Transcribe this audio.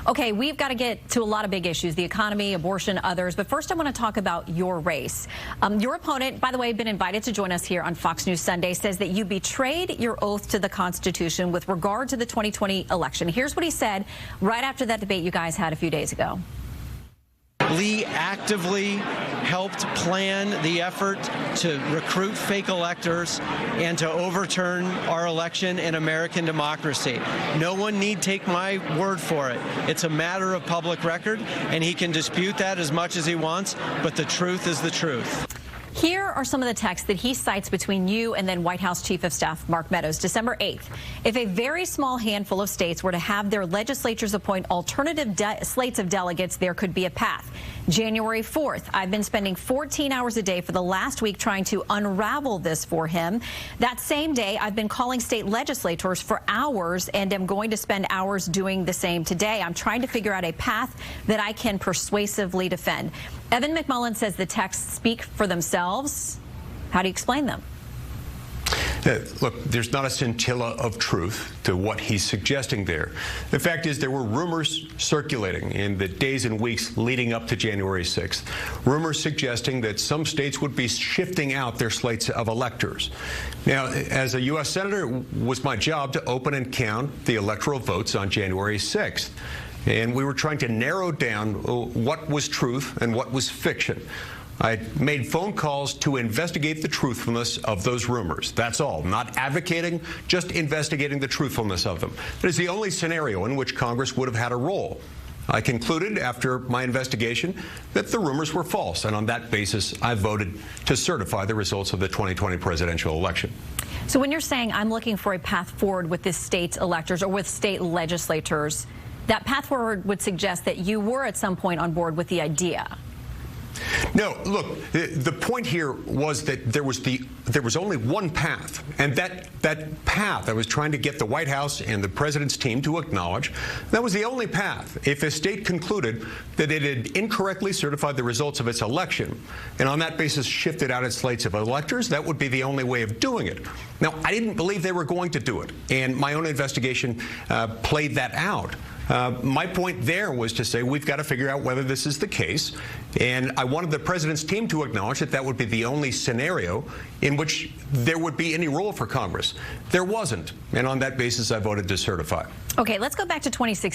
Okay, we've got to get to a lot of big issues, the economy, abortion, others. But first, I want to talk about your race. Your opponent, by the way, been invited to join us here on Fox News Sunday, says that you betrayed your oath to the Constitution with regard to the 2020 election. Here's what he said right after that debate you guys had a few days ago. Lee actively helped plan the effort to recruit fake electors and to overturn our election and American democracy. No one need take my word for it. It's a matter of public record, and he can dispute that as much as he wants, but the truth is the truth. Here are some of the texts that he cites between you and then White House Chief of Staff Mark Meadows. December 8th, if a very small handful of states were to have their legislatures appoint alternative slates of delegates, there could be a path. January 4th, I've been spending 14 hours a day for the last week trying to unravel this for him. That same day, I've been calling state legislators for hours and am going to spend hours doing the same today. I'm trying to figure out a path that I can persuasively defend. Evan McMullen says the texts speak for themselves. How do you explain them? Look, there's not a scintilla of truth to what he's suggesting there. The fact is there were rumors circulating in the days and weeks leading up to January 6th, rumors suggesting that some states would be shifting out their slates of electors. Now, as a U.S. Senator, it was my job to open and count the electoral votes on January 6th. And we were trying to narrow down what was truth and what was fiction. I made phone calls to investigate the truthfulness of those rumors. That's all. Not advocating, just investigating the truthfulness of them. That is the only scenario in which Congress would have had a role. I concluded after my investigation that the rumors were false, and on that basis, I voted to certify the results of the 2020 presidential election. So when you're saying I'm looking for a path forward with this state's electors or with state legislators, that path forward would suggest that you were at some point on board with the idea. No, look, the point here was that there was only one path, and that path I was trying to get the White House and the president's team to acknowledge, that was the only path. If a state concluded that it had incorrectly certified the results of its election, and on that basis shifted out its slates of electors, that would be the only way of doing it. Now, I didn't believe they were going to do it, and my own investigation played that out. My point there was to say we've got to figure out whether this is the case, and I wanted the president's team to acknowledge that that would be the only scenario in which there would be any role for Congress. There wasn't, and on that basis I voted to certify. Okay, let's go back to 2016.